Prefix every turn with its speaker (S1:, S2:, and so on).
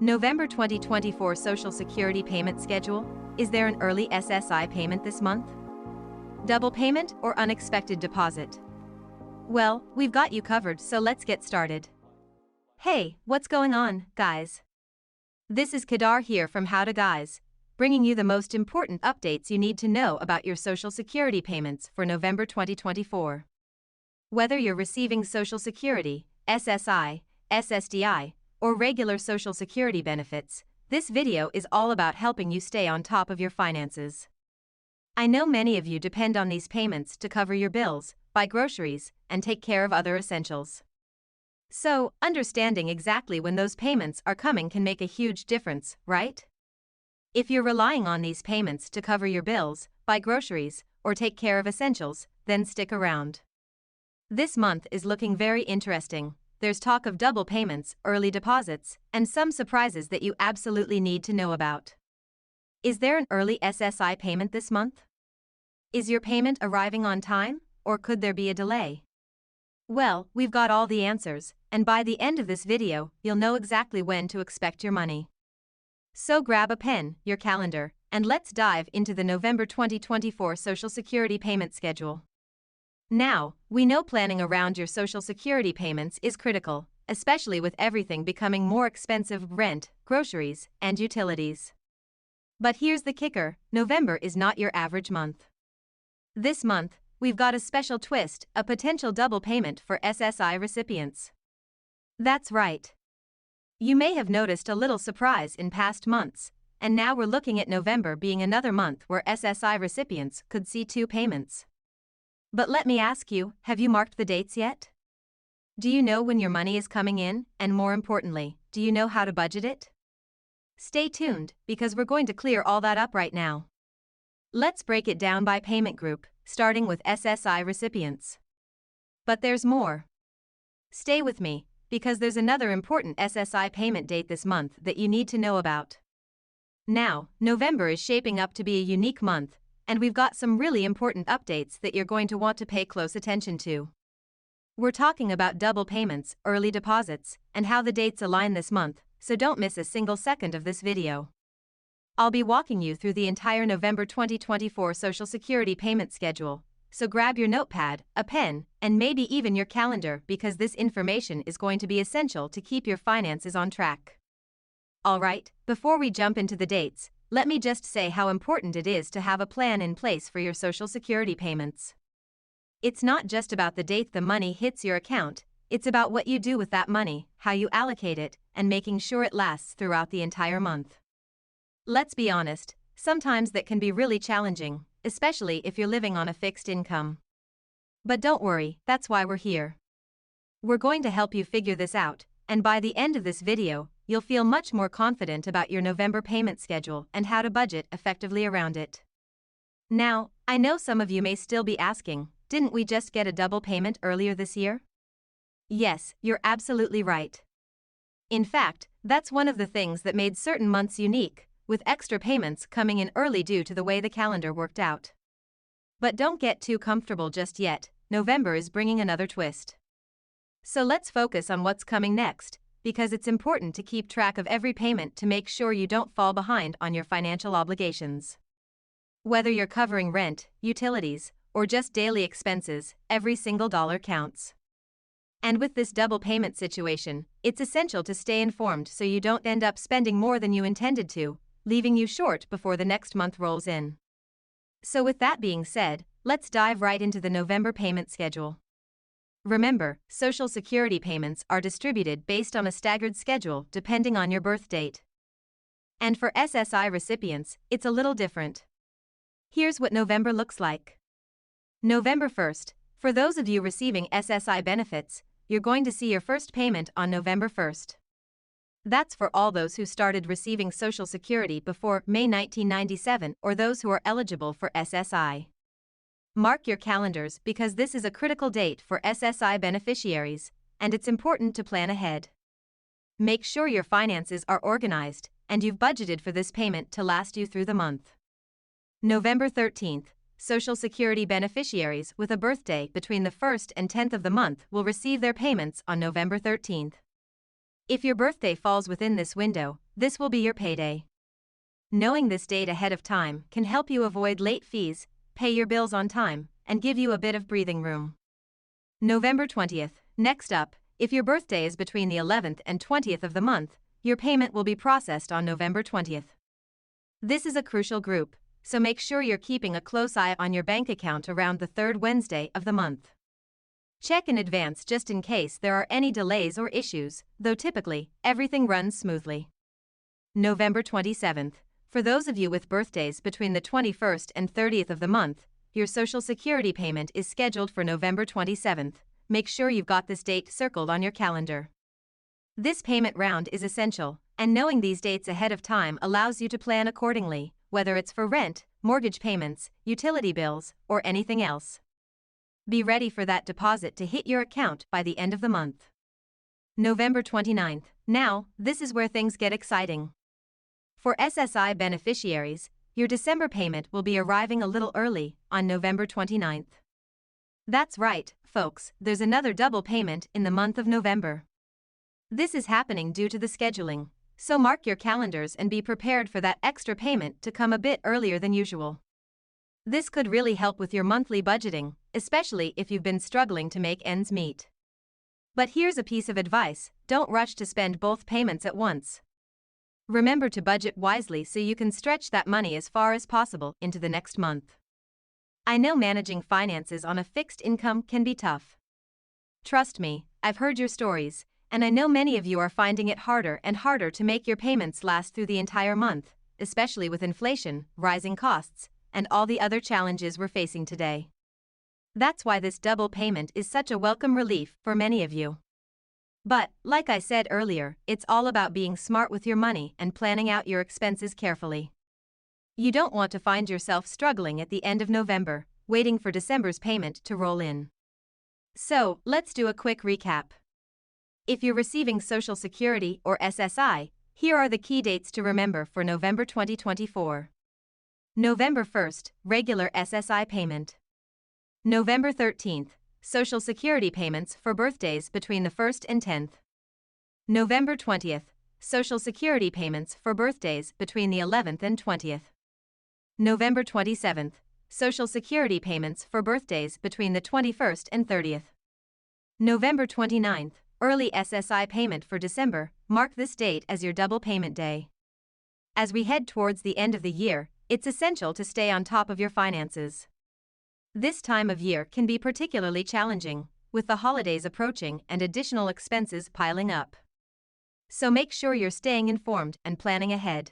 S1: November 2024 Social Security payment schedule. Is there an early SSI payment this month? Double payment or unexpected deposit? Well, we've got you covered, so let's get started. Hey, what's going on, guys? This is Kadar here from How to Guys, bringing you the most important updates you need to know about your Social Security payments for November 2024. Whether you're receiving Social Security, SSI, SSDI, or regular Social Security benefits, this video is all about helping you stay on top of your finances. I know many of you depend on these payments to cover your bills, buy groceries, and take care of other essentials. So, understanding exactly when those payments are coming can make a huge difference, right? If you're relying on these payments to cover your bills, buy groceries, or take care of essentials, then stick around. This month is looking very interesting. There's talk of double payments, early deposits, and some surprises that you absolutely need to know about. Is there an early SSI payment this month? Is your payment arriving on time, or could there be a delay? Well, we've got all the answers, and by the end of this video, you'll know exactly when to expect your money. So grab a pen, your calendar, and let's dive into the November 2024 Social Security payment schedule. Now, we know planning around your Social Security payments is critical, especially with everything becoming more expensive: rent, groceries, and utilities. But here's the kicker: November is not your average month. This month, we've got a special twist, a potential double payment for SSI recipients. That's right. You may have noticed a little surprise in past months, and now we're looking at November being another month where SSI recipients could see two payments. But let me ask you, have you marked the dates yet? Do you know when your money is coming in, and more importantly, do you know how to budget it? Stay tuned, because we're going to clear all that up right now. Let's break it down by payment group, starting with SSI recipients. But there's more. Stay with me, because there's another important SSI payment date this month that you need to know about. Now, November is shaping up to be a unique month, and we've got some really important updates that you're going to want to pay close attention to. We're talking about double payments, early deposits, and how the dates align this month, so don't miss a single second of this video. I'll be walking you through the entire November 2024 Social Security payment schedule, so grab your notepad, a pen, and maybe even your calendar, because this information is going to be essential to keep your finances on track. Alright, before we jump into the dates, let me just say how important it is to have a plan in place for your Social Security payments. It's not just about the date the money hits your account, it's about what you do with that money, how you allocate it, and making sure it lasts throughout the entire month. Let's be honest, sometimes that can be really challenging, especially if you're living on a fixed income. But don't worry, that's why we're here. We're going to help you figure this out, and by the end of this video, you'll feel much more confident about your November payment schedule and how to budget effectively around it. Now, I know some of you may still be asking, didn't we just get a double payment earlier this year? Yes, you're absolutely right. In fact, that's one of the things that made certain months unique, with extra payments coming in early due to the way the calendar worked out. But don't get too comfortable just yet, November is bringing another twist. So let's focus on what's coming next, because it's important to keep track of every payment to make sure you don't fall behind on your financial obligations. Whether you're covering rent, utilities, or just daily expenses, every single dollar counts. And with this double payment situation, it's essential to stay informed so you don't end up spending more than you intended to, leaving you short before the next month rolls in. So with that being said, let's dive right into the November payment schedule. Remember, Social Security payments are distributed based on a staggered schedule depending on your birth date. And for SSI recipients, it's a little different. Here's what November looks like. November 1st, for those of you receiving SSI benefits, you're going to see your first payment on November 1st. That's for all those who started receiving Social Security before May 1997 or those who are eligible for SSI. Mark your calendars because this is a critical date for SSI beneficiaries, and it's important to plan ahead. Make sure your finances are organized, and you've budgeted for this payment to last you through the month. November 13th, Social Security beneficiaries with a birthday between the 1st and 10th of the month will receive their payments on November 13th. If your birthday falls within this window, this will be your payday. Knowing this date ahead of time can help you avoid late fees, pay your bills on time, and give you a bit of breathing room. November 20th. Next up, if your birthday is between the 11th and 20th of the month, your payment will be processed on November 20th. This is a crucial group, so make sure you're keeping a close eye on your bank account around the third Wednesday of the month. Check in advance just in case there are any delays or issues, though typically, everything runs smoothly. November 27th. For those of you with birthdays between the 21st and 30th of the month, your Social Security payment is scheduled for November 27th. Make sure you've got this date circled on your calendar. This payment round is essential, and knowing these dates ahead of time allows you to plan accordingly, whether it's for rent, mortgage payments, utility bills, or anything else. Be ready for that deposit to hit your account by the end of the month. November 29th. Now, this is where things get exciting. For SSI beneficiaries, your December payment will be arriving a little early, on November 29th. That's right, folks, there's another double payment in the month of November. This is happening due to the scheduling, so mark your calendars and be prepared for that extra payment to come a bit earlier than usual. This could really help with your monthly budgeting, especially if you've been struggling to make ends meet. But here's a piece of advice: don't rush to spend both payments at once. Remember to budget wisely so you can stretch that money as far as possible into the next month. I know managing finances on a fixed income can be tough. Trust me, I've heard your stories, and I know many of you are finding it harder and harder to make your payments last through the entire month, especially with inflation, rising costs, and all the other challenges we're facing today. That's why this double payment is such a welcome relief for many of you. But, like I said earlier, it's all about being smart with your money and planning out your expenses carefully. You don't want to find yourself struggling at the end of November, waiting for December's payment to roll in. So, let's do a quick recap. If you're receiving Social Security or SSI, here are the key dates to remember for November 2024. November 1st, regular SSI payment. November 13th, Social Security payments for birthdays between the 1st and 10th. November 20th, Social Security payments for birthdays between the 11th and 20th. November 27th, Social Security payments for birthdays between the 21st and 30th. November 29th, early SSI payment for December. Mark this date as your double payment day. As we head towards the end of the year, it's essential to stay on top of your finances. This time of year can be particularly challenging, with the holidays approaching and additional expenses piling up. So make sure you're staying informed and planning ahead.